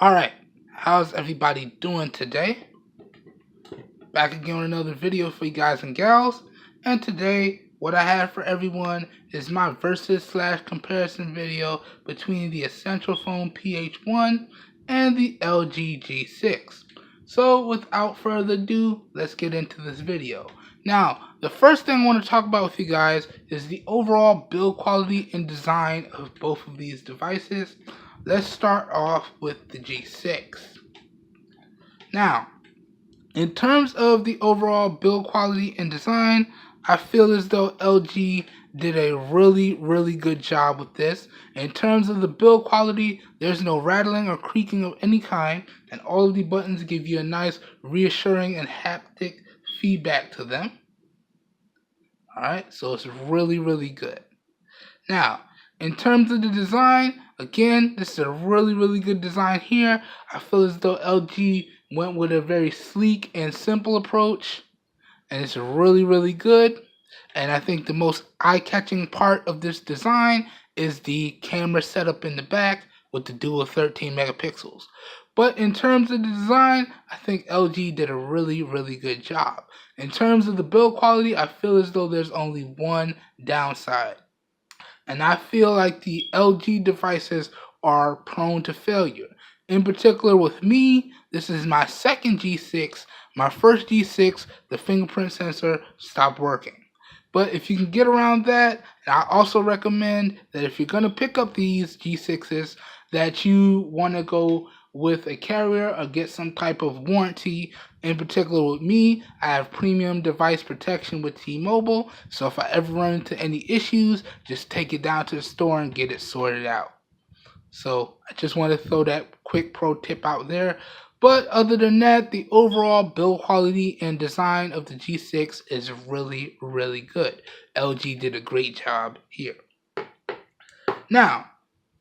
Alright, how's everybody doing today? Back again with another video for you guys and gals. And today, what I have for everyone is my versus/comparison video between the Essential Phone PH1 and the LG G6. So without further ado, let's get into this video. Now, the first thing I want to talk about with you guys is the overall build quality and design of both of these devices. Let's start off with the G6. Now, in terms of the overall build quality and design, I feel as though LG did a really good job with this. In terms of the build quality, there's no rattling or creaking of any kind, and all of the buttons give you a nice reassuring and haptic feedback to them. Alright, so it's really good. Now, in terms of the design, again, this is a really good design here. I feel as though LG went with a very sleek and simple approach, and it's really good. And I think the most eye-catching part of this design is the camera setup in the back with the dual 13 megapixels. But in terms of the design, I think LG did a really good job. In terms of the build quality, I feel as though there's only one downside. And I feel like the LG devices are prone to failure. In particular with me, this is my second G6. My first G6, the fingerprint sensor stopped working. But if you can get around that, and I also recommend that if you're going to pick up these G6s, that you want to go with a carrier or get some type of warranty. In particular with me, I have premium device protection with T-Mobile, so if I ever run into any issues, just take it down to the store and get it sorted out. So I just want to throw that quick pro tip out there. But other than that, the overall build quality and design of the G6 is really good. LG did a great job here. Now,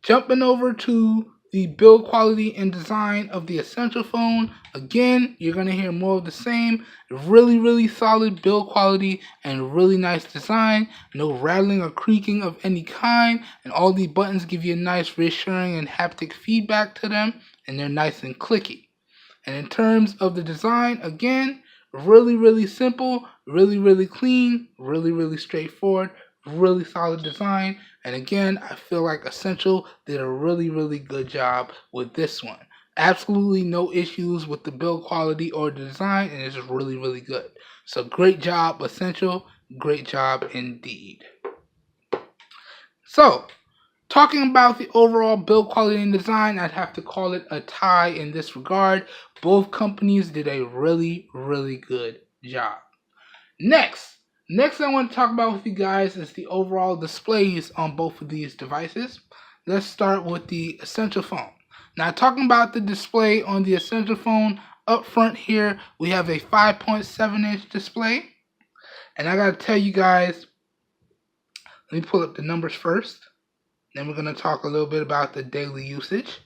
jumping over to the build quality and design of the Essential Phone, again, you're going to hear more of the same. Really solid build quality and really nice design. No rattling or creaking of any kind, and all the buttons give you a nice reassuring and haptic feedback to them, and they're nice and clicky. And in terms of the design, again, really simple, really clean, really straightforward, really solid design. And again, I feel like Essential did a really good job with this one. Absolutely no issues with the build quality or the design, and it's really good. So great job, Essential. Great job indeed. So, talking about the overall build quality and design, I'd have to call it a tie in this regard. Both companies did a really good job. Next I want to talk about with you guys is the overall displays on both of these devices. Let's start with the Essential Phone. Now, talking about the display on the Essential Phone, up front here, we have a 5.7-inch display. And I gotta tell you guys, let me pull up the numbers first. Then we're going to talk a little bit about the daily usage.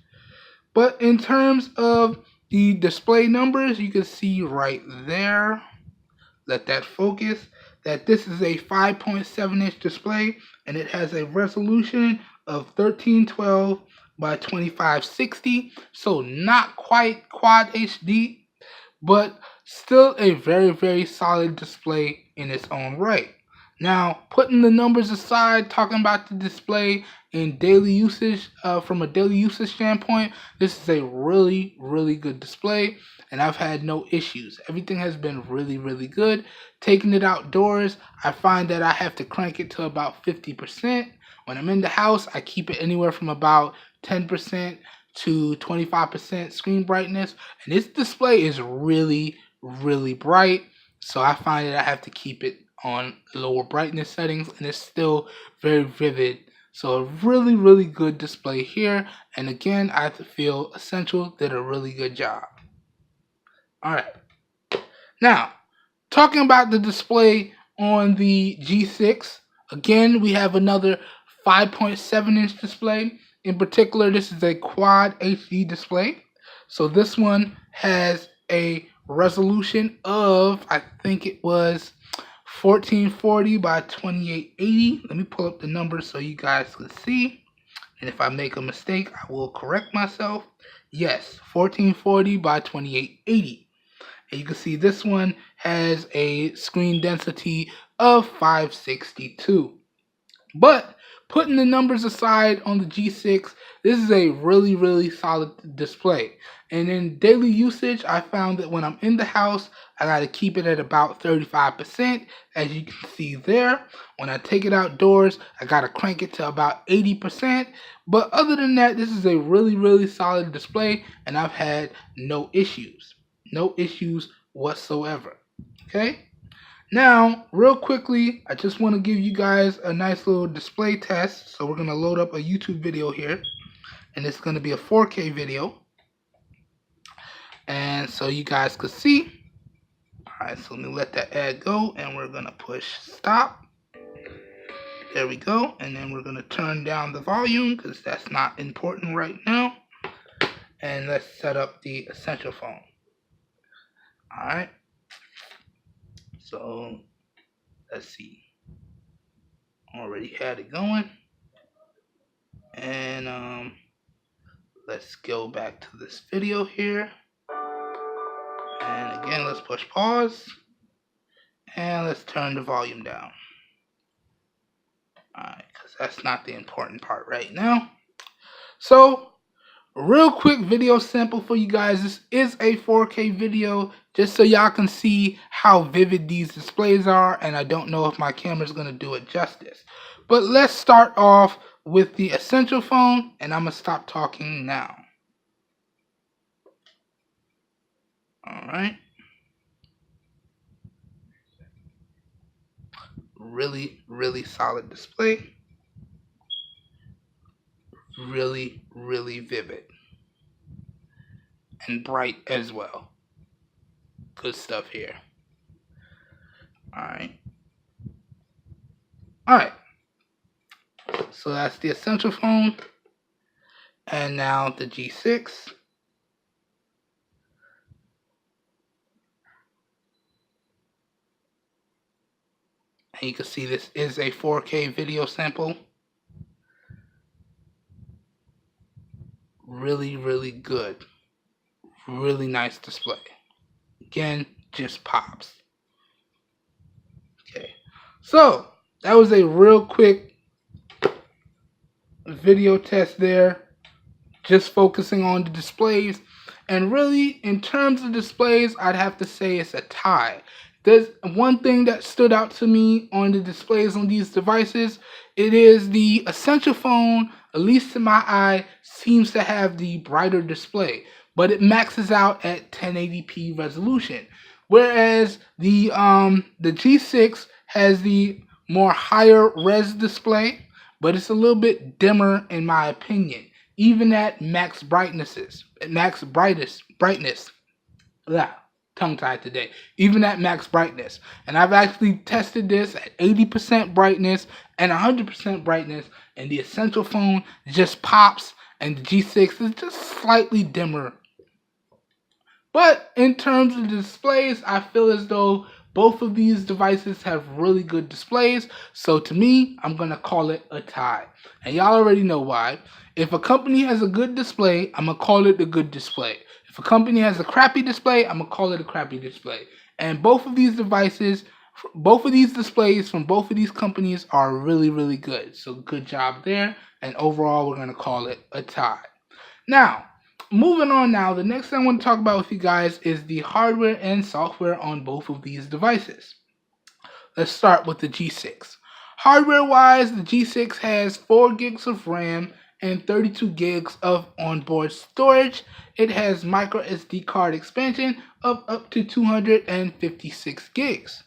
But in terms of the display numbers, you can see right there, let that focus, that this is a 5.7-inch display, and it has a resolution of 1312 by 2560. So not quite Quad HD, but still a very solid display in its own right. Now, putting the numbers aside, talking about the display in daily usage, from a daily usage standpoint, this is a really good display, and I've had no issues. Everything has been really good. Taking it outdoors, I find that I have to crank it to about 50%. When I'm in the house, I keep it anywhere from about 10% to 25% screen brightness, and this display is really bright, so I find that I have to keep it on lower brightness settings, and it's still very vivid. So a really good display here, and again, I feel Essential did a really good job. Alright, now talking about the display on the G6, again, we have another 5.7-inch display. In particular, this is a Quad HD display. So this one has a resolution of, I think it was 1440 by 2880. Let me pull up the numbers so you guys can see. And if I make a mistake, I will correct myself. Yes, 1440 by 2880. And you can see this one has a screen density of 562. But putting the numbers aside on the G6, this is a really solid display. And in daily usage, I found that when I'm in the house, I got to keep it at about 35%, as you can see there. When I take it outdoors, I got to crank it to about 80%. But other than that, this is a really solid display, and I've had no issues. No issues whatsoever. Okay? Now, real quickly, I just want to give you guys a nice little display test. So we're going to load up a YouTube video here, and it's going to be a 4K video. And so you guys could see. Alright, so let me let that ad go, and we're going to push stop. There we go. And then we're going to turn down the volume, because that's not important right now. And let's set up the Essential phone. Alright. So, let's see. Already had it going. And let's go back to this video here. And again, let's push pause. And let's turn the volume down. Alright, because that's not the important part right now. So, real quick video sample for you guys. This is a 4K video, just so y'all can see how vivid these displays are, and I don't know if my camera's going to do it justice. But let's start off with the Essential phone, and I'm going to stop talking now. Alright. Really solid display. Really vivid. And bright as well. Good stuff here. Alright. So that's the Essential phone. And now the G6. And you can see this is a 4K video sample. Really good. Really nice display. Again, just pops. Okay. So, that was a real quick video test there. Just focusing on the displays. And really, in terms of displays, I'd have to say it's a tie. There's one thing that stood out to me on the displays on these devices. It is the Essential phone, at least to my eye, seems to have the brighter display, but it maxes out at 1080p resolution. Whereas the G6 has the more higher res display, but it's a little bit dimmer in my opinion, even at max brightnesses, brightness. Blah. Tongue-tied today, even at max brightness. And I've actually tested this at 80% brightness and 100% brightness, and the Essential phone just pops, and the G6 is just slightly dimmer. But in terms of the displays, I feel as though both of these devices have really good displays, so to me, I'm going to call it a tie. And y'all already know why. If a company has a good display, I'm going to call it a good display. If a company has a crappy display, I'm going to call it a crappy display. And both of these devices, both of these displays from both of these companies are really good. So good job there. And overall, we're going to call it a tie. Now, moving on now, the next thing I want to talk about with you guys is the hardware and software on both of these devices. Let's start with the G6. Hardware-wise, the G6 has 4 gigs of RAM and 32 gigs of onboard storage. It has microSD card expansion of up to 256 gigs.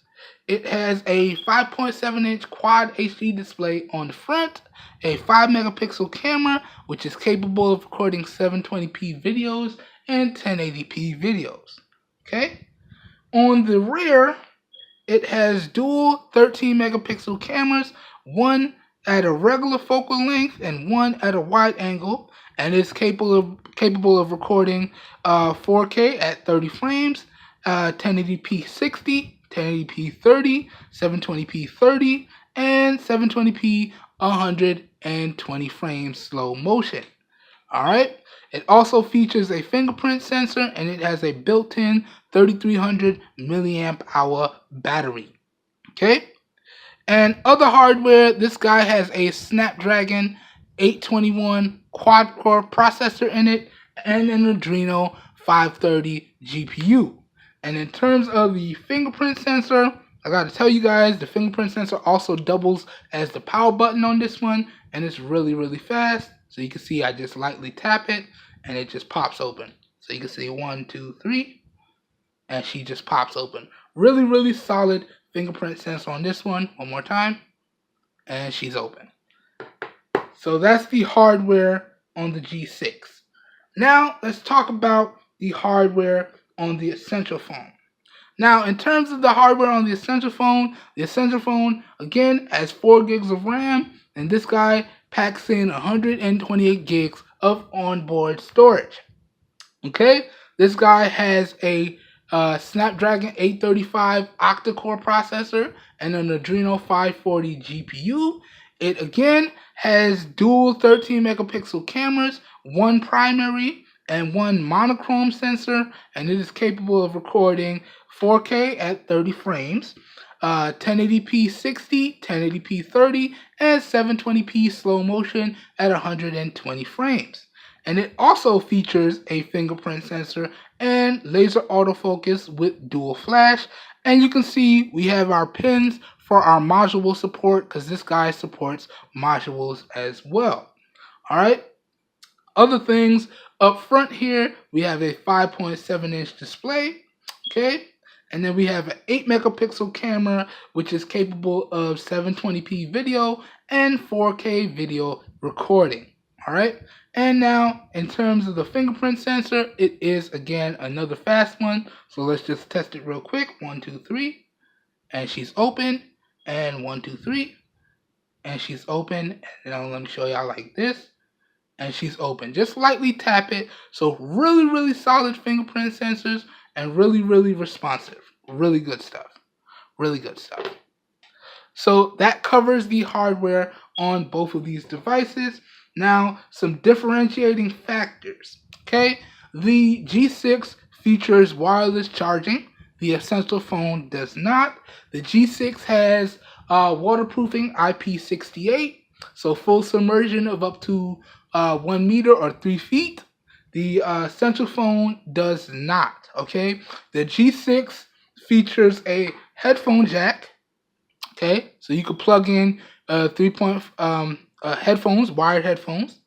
It has a 5.7-inch Quad HD display on the front, a 5 megapixel camera, which is capable of recording 720p videos and 1080p videos. Okay? On the rear, it has dual 13 megapixel cameras, one at a regular focal length and one at a wide angle, and is capable of recording 4K at 30 frames, 1080p 60, 1080p 30, 720p 30, and 720p 100 120 frames slow motion. Alright, it also features a fingerprint sensor and it has a built-in 3300 milliamp hour battery. Okay, and other hardware, this guy has a Snapdragon 821 quad-core processor in it and an Adreno 530 GPU. And in terms of the fingerprint sensor, I gotta tell you guys, the fingerprint sensor also doubles as the power button on this one, and it's really fast. So you can see I just lightly tap it and it just pops open. So you can see 1, 2, 3, and she just pops open. Really solid fingerprint sensor on this one. One more time, and she's open. So that's the hardware on the G6. Now let's talk about the hardware on the Essential phone. Now, in terms of the hardware on the Essential phone again has 4 gigs of RAM, and this guy packs in 128 gigs of onboard storage. Okay, this guy has a Snapdragon 835 octa-core processor and an Adreno 540 GPU. It again has dual 13 megapixel cameras, 1 primary and 1 monochrome sensor, and it is capable of recording 4K at 30 frames, 1080p 60, 1080p 30, and 720p slow motion at 120 frames. And it also features a fingerprint sensor and laser autofocus with dual flash. And you can see we have our pins for our module support because this guy supports modules as well. Alright. Other things up front here, we have a 5.7-inch display. Okay. And then we have an 8 megapixel camera, which is capable of 720p video and 4K video recording. Alright. And now, in terms of the fingerprint sensor, it is again another fast one. So let's just test it real quick. 1, 2, 3. And she's open. And 1, 2, 3. And she's open. And now let me show y'all like this. And she's open. Just lightly tap it. So really solid fingerprint sensors and really responsive. Really good stuff. Really good stuff. So that covers the hardware on both of these devices. Now, some differentiating factors. Okay, the G6 features wireless charging. The Essential phone does not. The G6 has waterproofing IP68, so full submersion of up to 1 meter or 3 feet. The Essential phone does not. Okay, the G6 features a headphone jack. Okay, so you can plug in 3.5 headphones, wired headphones.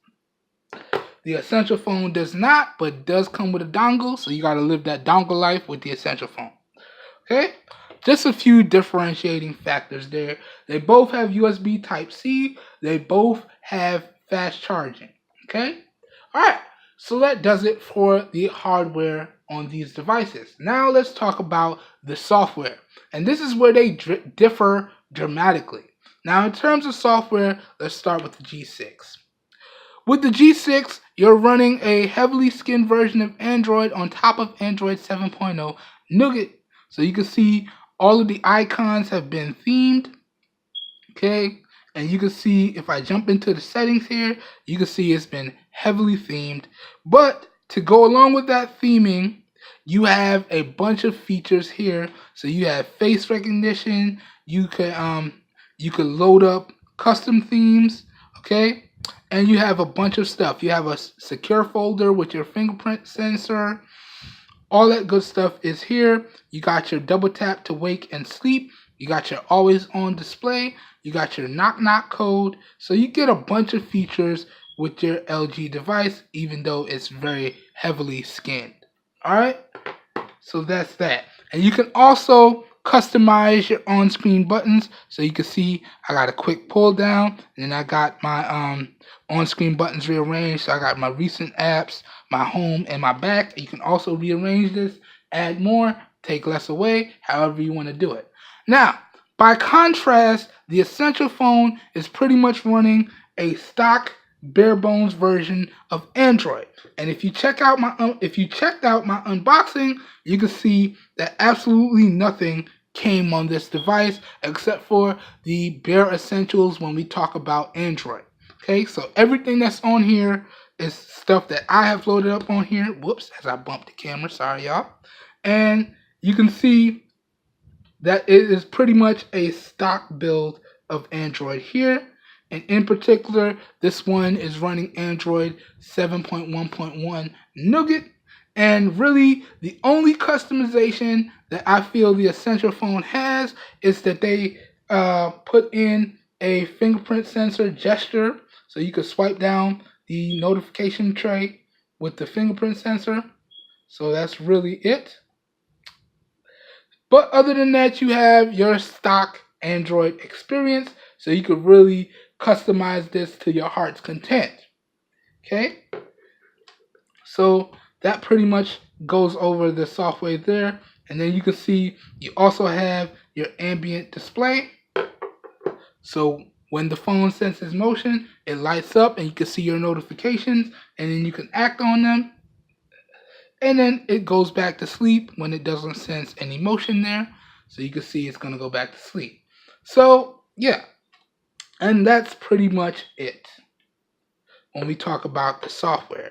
The Essential phone does not, but does come with a dongle, so you got to live that dongle life with the Essential phone. Okay, just a few differentiating factors there. They both have USB Type-C. They both have fast charging. Okay, all right. So that does it for the hardware on these devices. Now let's talk about the software, and this is where they differ dramatically. Now, in terms of software, let's start with the G6. With the G6, you're running a heavily skinned version of Android on top of Android 7.0 Nougat. So you can see all of the icons have been themed. Okay, and you can see if I jump into the settings here, you can see it's been heavily themed. But to go along with that theming, you have a bunch of features here. So you have face recognition. You could load up custom themes, okay? And you have a bunch of stuff. You have a secure folder with your fingerprint sensor. All that good stuff is here. You got your double tap to wake and sleep. You got your always on display. You got your knock knock code. So you get a bunch of features with your LG device, even though it's very heavily skinned. All right? So that's that. And you can also customize your on-screen buttons. So you can see I got a quick pull down, and then I got my on-screen buttons rearranged. So I got my recent apps, my home, and my back. You can also rearrange this, add more, take less away, however you want to do it. Now, by contrast, the Essential phone is pretty much running a stock bare bones version of Android. And if you checked out my unboxing, you can see that absolutely nothing came on this device except for the bare essentials when we talk about Android. Okay, so everything that's on here is stuff that I have loaded up on here. Whoops, as I bumped the camera, sorry y'all. And you can see that it is pretty much a stock build of Android here. And in particular, this one is running Android 7.1.1 Nougat. And really, the only customization that I feel the Essential phone has is that they put in a fingerprint sensor gesture. So you could swipe down the notification tray with the fingerprint sensor. So that's really it. But other than that, you have your stock Android experience. So you could really customize this to your heart's content. Okay? So that pretty much goes over the software there. And then you can see you also have your ambient display. So when the phone senses motion, it lights up and you can see your notifications, and then you can act on them. And then it goes back to sleep when it doesn't sense any motion there. So you can see it's going to go back to sleep. So yeah, and that's pretty much it when we talk about the software.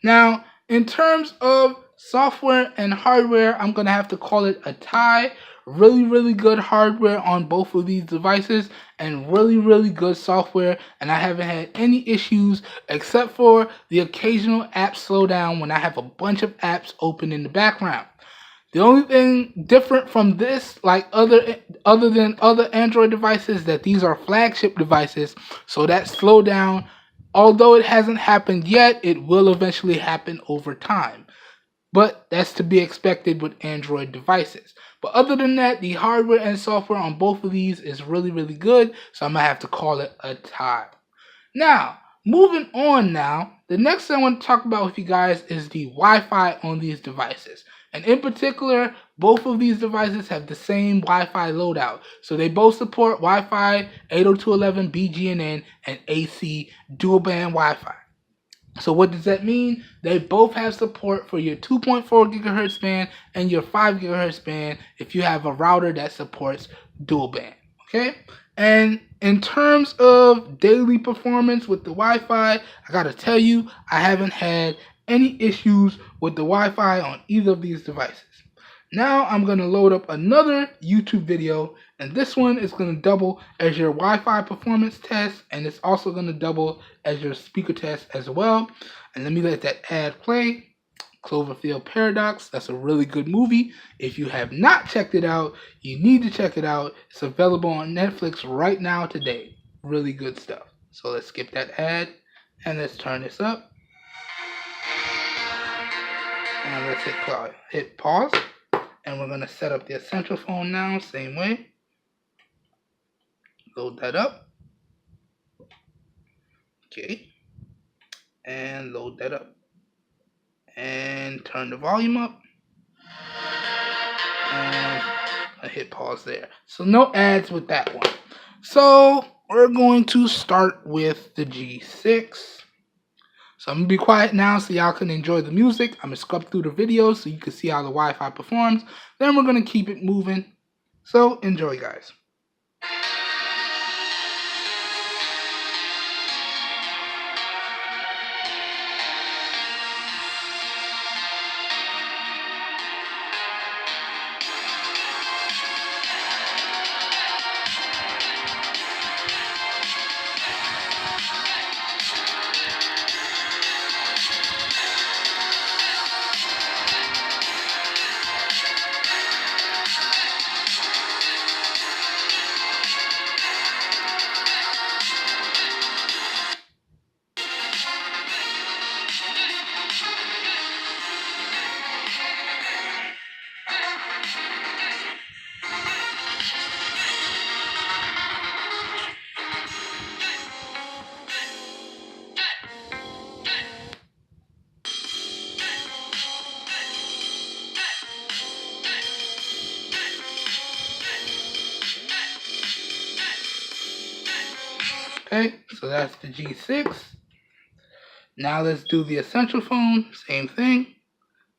Now, in terms of software and hardware, I'm going to have to call it a tie. Really, really good hardware on both of these devices and really, really good software. And I haven't had any issues except for the occasional app slowdown when I have a bunch of apps open in the background. The only thing different from this, like other than other Android devices, that these are flagship devices, so that slowdown, although it hasn't happened yet, it will eventually happen over time. But that's to be expected with Android devices. But other than that, the hardware and software on both of these is really, really good, so I'm going to have to call it a tie. Now, moving on now, the next thing I want to talk about with you guys is the Wi-Fi on these devices. And in particular, both of these devices have the same Wi-Fi loadout. So they both support Wi-Fi 802.11 BGNN and AC dual band Wi-Fi. So what does that mean? They both have support for your 2.4 gigahertz band and your 5 gigahertz band if you have a router that supports dual band. Okay? And in terms of daily performance with the Wi-Fi, I gotta tell you, I haven't had any issues with the Wi-Fi on either of these devices. Now I'm going to load up another YouTube video, and this one is going to double as your Wi-Fi performance test, and it's also going to double as your speaker test as well. And let me let that ad play. Cloverfield Paradox. That's a really good movie. If you have not checked it out, you need to check it out. It's available on Netflix right now today. Really good stuff. So let's skip that ad, and let's turn this up. And let's hit pause. And we're going to set up the Essential phone now, same way. Load that up. Okay. And load that up. And turn the volume up. And I hit pause there. So no ads with that one. So we're going to start with the G6. So I'm going to be quiet now so y'all can enjoy the music. I'm going to scrub through the videos so you can see how the Wi-Fi performs. Then we're going to keep it moving. So enjoy, guys. Okay, so that's the G6. Now let's do the Essential phone. Same thing.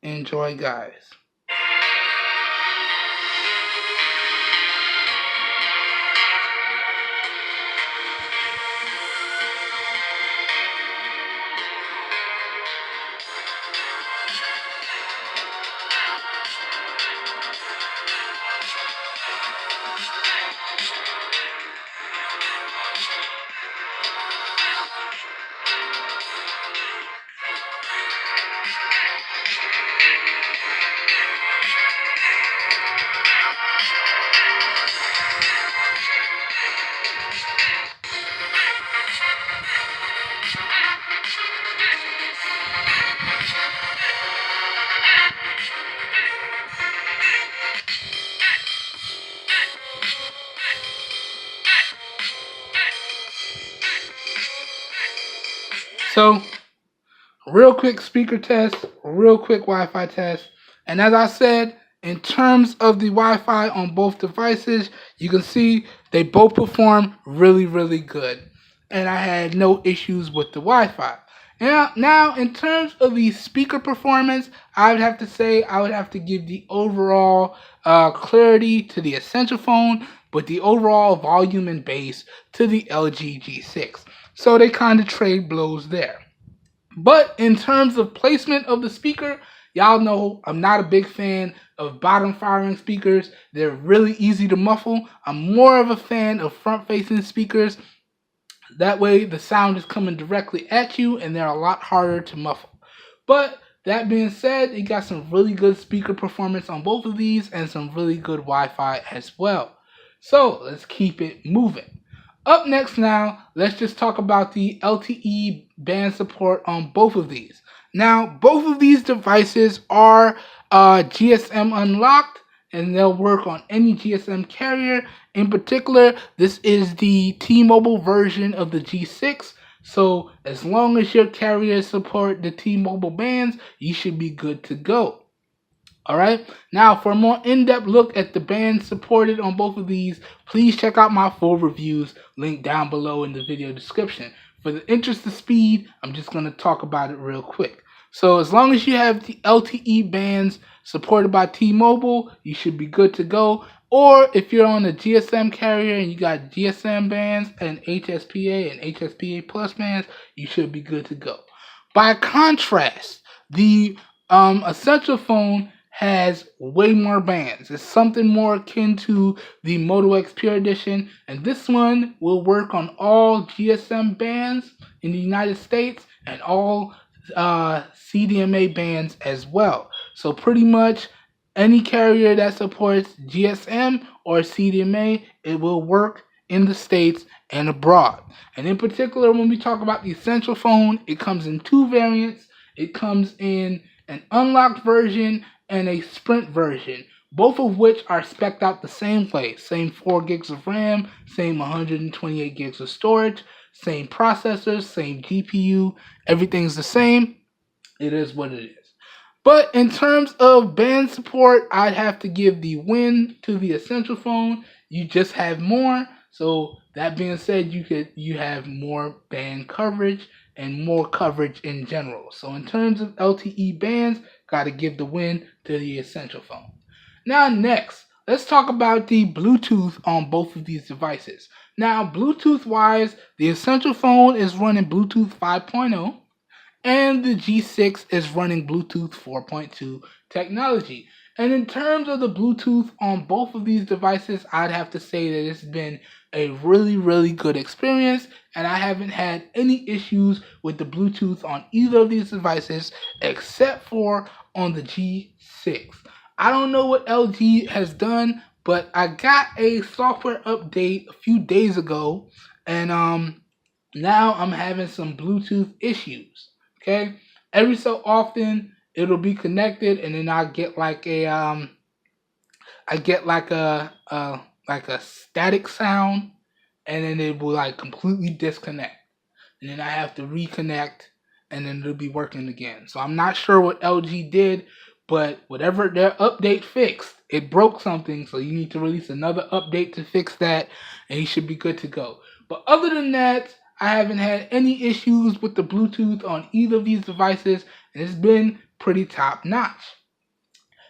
Enjoy, guys. So, real quick speaker test, real quick Wi-Fi test. And as I said, in terms of the Wi-Fi on both devices, you can see they both perform really, really good. And I had no issues with the Wi-Fi. Now, in terms of the speaker performance, I would have to say I would have to give the overall clarity to the Essential phone, but the overall volume and bass to the LG G6. So they kind of trade blows there. But in terms of placement of the speaker, y'all know I'm not a big fan of bottom firing speakers. They're really easy to muffle. I'm more of a fan of front facing speakers. That way the sound is coming directly at you and they're a lot harder to muffle. But that being said, you got some really good speaker performance on both of these and some really good Wi-Fi as well. So let's keep it moving. Up next now, let's just talk about the Lte Band Support on both of these. Now, both of these devices are GSM unlocked, and they'll work on any GSM carrier. In particular, this is the T-Mobile version of the G6. So as long as your carriers support the T-Mobile bands, you should be good to go. Alright, now for a more in-depth look at the bands supported on both of these, please check out my full reviews linked down below in the video description. For the interest of speed, I'm just going to talk about it real quick. So as long as you have the LTE bands supported by T-Mobile, you should be good to go. Or if you're on a GSM carrier and you got GSM bands and HSPA and HSPA plus bands, you should be good to go. By contrast, the Essential phone has way more bands. It's something more akin to the Moto X Pure Edition, and this one will work on all GSM bands in the United States and all CDMA bands as well. So pretty much any carrier that supports GSM or CDMA, it will work in the States and abroad. And in particular, when we talk about the Essential phone, it comes in two variants. It comes in an unlocked version and a Sprint version, both of which are spec'd out the same way. Same 4 gigs of RAM, same 128 gigs of storage, same processors, same GPU, everything's the same. It is what it is. But in terms of band support, I'd have to give the win to the Essential phone. You just have more. So that being said, you have more band coverage and more coverage in general. So in terms of LTE bands, got to give the win to the Essential phone. Now next, let's talk about the Bluetooth on both of these devices. Now Bluetooth wise, the Essential phone is running Bluetooth 5.0 and the G6 is running Bluetooth 4.2 technology. And in terms of the Bluetooth on both of these devices, I'd have to say that it's been a really, really good experience, and I haven't had any issues with the Bluetooth on either of these devices except for on the G6. I don't know what LG has done, but I got a software update a few days ago, and now I'm having some Bluetooth issues. Okay, every so often it'll be connected, and then I get like a static sound, and then it will like completely disconnect, and then I have to reconnect, and then it'll be working again. So I'm not sure what LG did, but whatever their update fixed, it broke something, so you need to release another update to fix that, and you should be good to go. But other than that, I haven't had any issues with the Bluetooth on either of these devices, and it's been pretty top notch.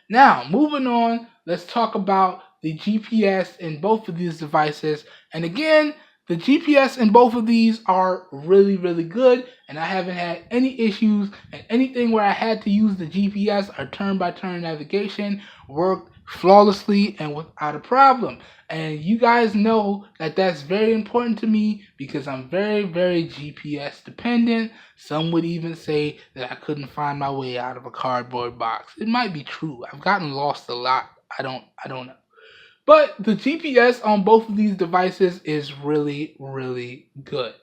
Now, moving on, let's talk about the GPS in both of these devices. And again, The GPS in both of these are really, really good, and I haven't had any issues, and anything where I had to use the GPS or turn-by-turn navigation worked flawlessly and without a problem. And you guys know that that's very important to me because I'm very, very GPS dependent. Some would even say that I couldn't find my way out of a cardboard box. It might be true. I've gotten lost a lot. I don't know. But the GPS on both of these devices is really, really good.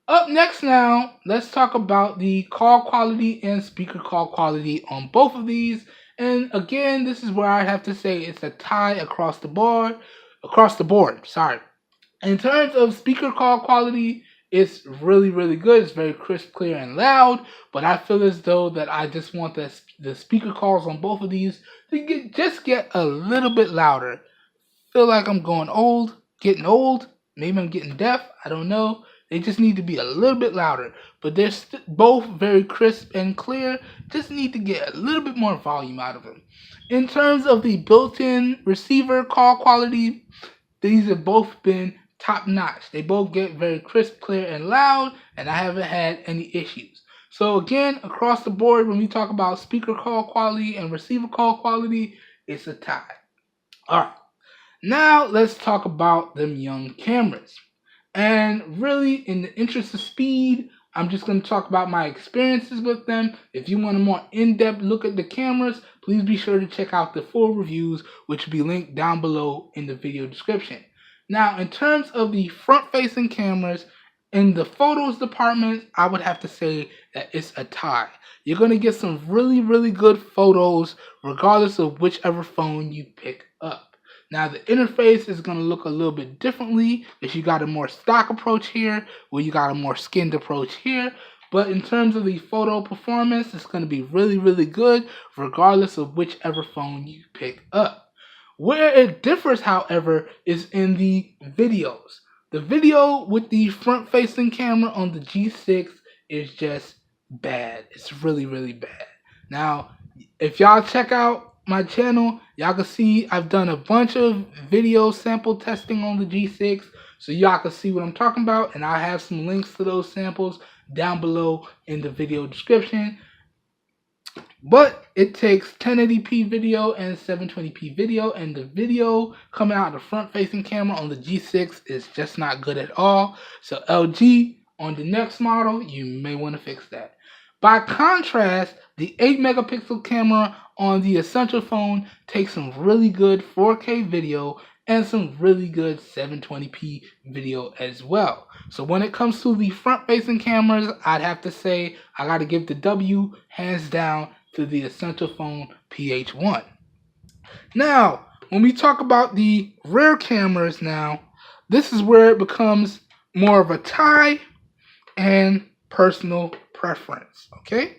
Up next now, let's talk about the call quality and speaker call quality on both of these. And again, this is where I have to say it's a tie across the board. Sorry. In terms of speaker call quality, it's really, really good. It's very crisp, clear, and loud. But I feel as though that I just want the speaker calls on both of these to get a little bit louder. Feel like I'm getting old. Maybe I'm getting deaf. I don't know. They just need to be a little bit louder. But they're both very crisp and clear. Just need to get a little bit more volume out of them. In terms of the built-in receiver call quality, these have both been top-notch. They both get very crisp, clear, and loud, and I haven't had any issues. So again, across the board, when we talk about speaker call quality and receiver call quality, it's a tie. Alright. Now let's talk about them young cameras. And really, in the interest of speed, I'm just going to talk about my experiences with them. If you want a more in-depth look at the cameras, please be sure to check out the full reviews, which will be linked down below in the video description. Now, in terms of the front-facing cameras, in the photos department, I would have to say that it's a tie. You're going to get some really, really good photos, regardless of whichever phone you pick up. Now the interface is going to look a little bit differently if you got a more stock approach here, where you got a more skinned approach here. But in terms of the photo performance, it's going to be really, really good regardless of whichever phone you pick up. Where it differs, however, is in the videos. The video with the front-facing camera on the G6 is just bad. It's really, really bad. Now, if y'all check out my channel, y'all can see I've done a bunch of video sample testing on the G6, so y'all can see what I'm talking about, and I have some links to those samples down below in the video description. But it takes 1080p video and 720p video, and the video coming out of the front-facing camera on the G6 is just not good at all. So LG, on the next model, you may want to fix that. By contrast, the 8 megapixel camera on the Essential phone takes some really good 4K video and some really good 720p video as well. So when it comes to the front-facing cameras, I'd have to say I got to give the W hands down to the Essential Phone PH1. Now, when we talk about the rear cameras now, this is where it becomes more of a tie and personal preference, okay?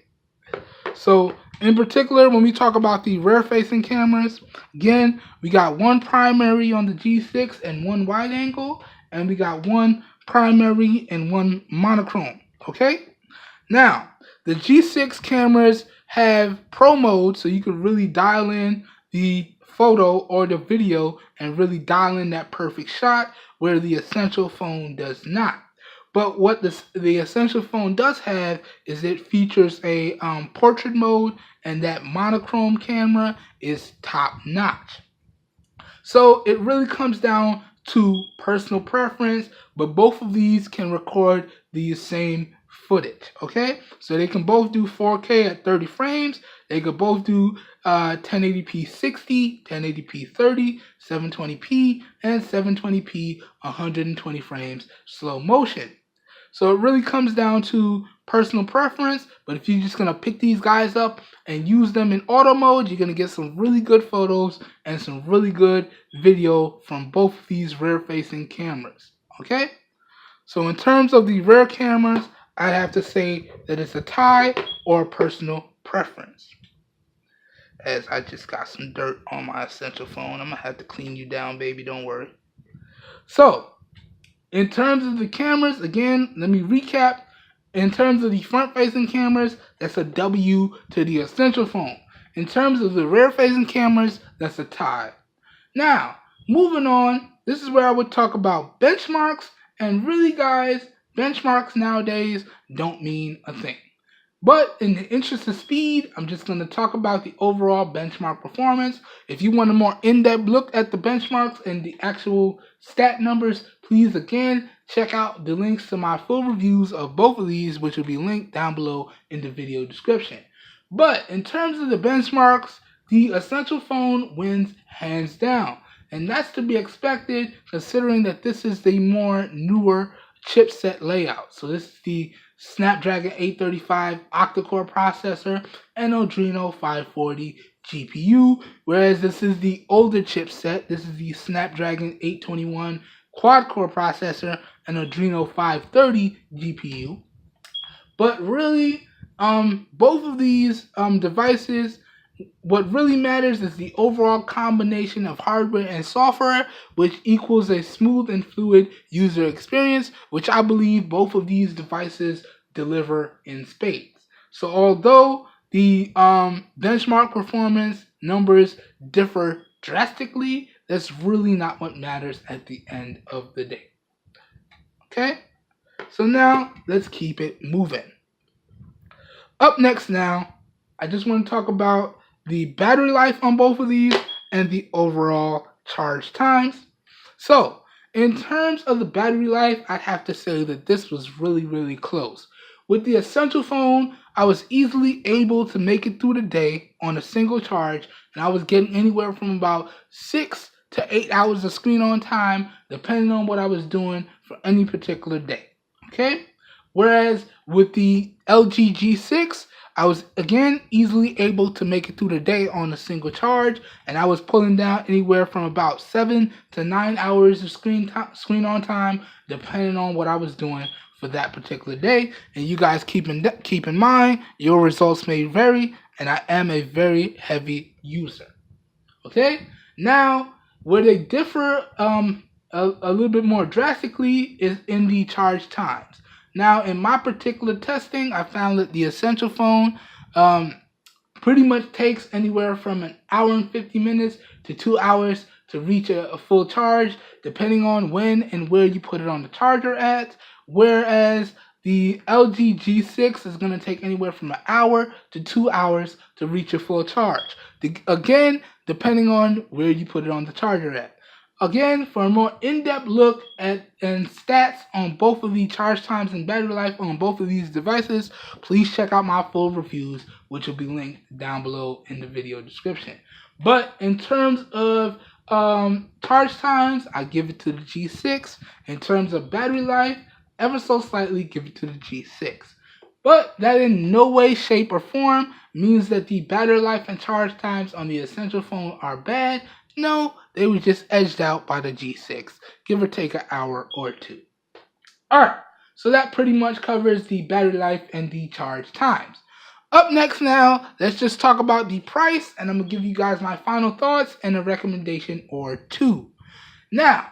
So in particular, when we talk about the rear-facing cameras, again, we got one primary on the G6 and one wide angle, and we got one primary and one monochrome, okay? Now, the G6 cameras have Pro mode, so you can really dial in the photo or the video and really dial in that perfect shot, where the Essential phone does not. But what the Essential phone does have is it features a portrait mode, and that monochrome camera is top notch. So it really comes down to personal preference, but both of these can record the same footage, okay? So they can both do 4K at 30 frames. They could both do 1080p 60, 1080p 30, 720p, and 720p 120 frames slow motion. So it really comes down to personal preference, but if you're just going to pick these guys up and use them in auto mode, you're going to get some really good photos and some really good video from both of these rear-facing cameras, okay? So in terms of the rear cameras, I have to say that it's a tie or personal preference. As I just got some dirt on my Essential phone. I'm going to have to clean you down, baby, don't worry. So, in terms of the cameras, again, let me recap. In terms of the front-facing cameras, that's a W to the Essential phone. In terms of the rear-facing cameras, that's a tie. Now, moving on, this is where I would talk about benchmarks And really, guys, benchmarks nowadays don't mean a thing. But in the interest of speed, I'm just going to talk about the overall benchmark performance. If you want a more in-depth look at the benchmarks and the actual stat numbers, please again check out the links to my full reviews of both of these, which will be linked down below in the video description. But in terms of the benchmarks, the Essential phone wins hands down. And that's to be expected considering that this is the more newer chipset layout. So this is the Snapdragon 835 octa-core processor and Adreno 540 GPU, whereas this is the older chipset. This is the Snapdragon 821 quad-core processor and Adreno 530 GPU. But really, both of these devices, what really matters is the overall combination of hardware and software, which equals a smooth and fluid user experience, which I believe both of these devices deliver in spades. So although the benchmark performance numbers differ drastically, that's really not what matters at the end of the day. Okay? So now let's keep it moving. Up next now, I just want to talk about the battery life on both of these and the overall charge times. So, in terms of the battery life, I'd have to say that this was really close. With the Essential phone, I was easily able to make it through the day on a single charge, and I was getting anywhere from about 6 to 8 hours of screen on time, depending on what I was doing for any particular day. Okay? Whereas with the LG G6, I was again easily able to make it through the day on a single charge, and I was pulling down anywhere from about 7 to 9 hours of screen on time, depending on what I was doing for that particular day. And you guys keep in mind, your results may vary, and I am a very heavy user. Okay, now where they differ a little bit more drastically is in the charge times. Now, in my particular testing, I found that the Essential phone pretty much takes anywhere from an hour and 50 minutes to 2 hours to reach a full charge, depending on when and where you put it on the charger at. Whereas the LG G6 is going to take anywhere from an hour to 2 hours to reach a full charge. Again, depending on where you put it on the charger at. Again, for a more in-depth look at and stats on both of the charge times and battery life on both of these devices, please check out my full reviews, which will be linked down below in the video description. But in terms of charge times, I give it to the G6. In terms of battery life, ever so slightly give it to the G6. But that in no way, shape, or form means that the battery life and charge times on the Essential phone are bad. No, they were just edged out by the G6, give or take an hour or two. Alright, so that pretty much covers the battery life and the charge times. Up next now, let's just talk about the price, and I'm going to give you guys my final thoughts and a recommendation or two. Now,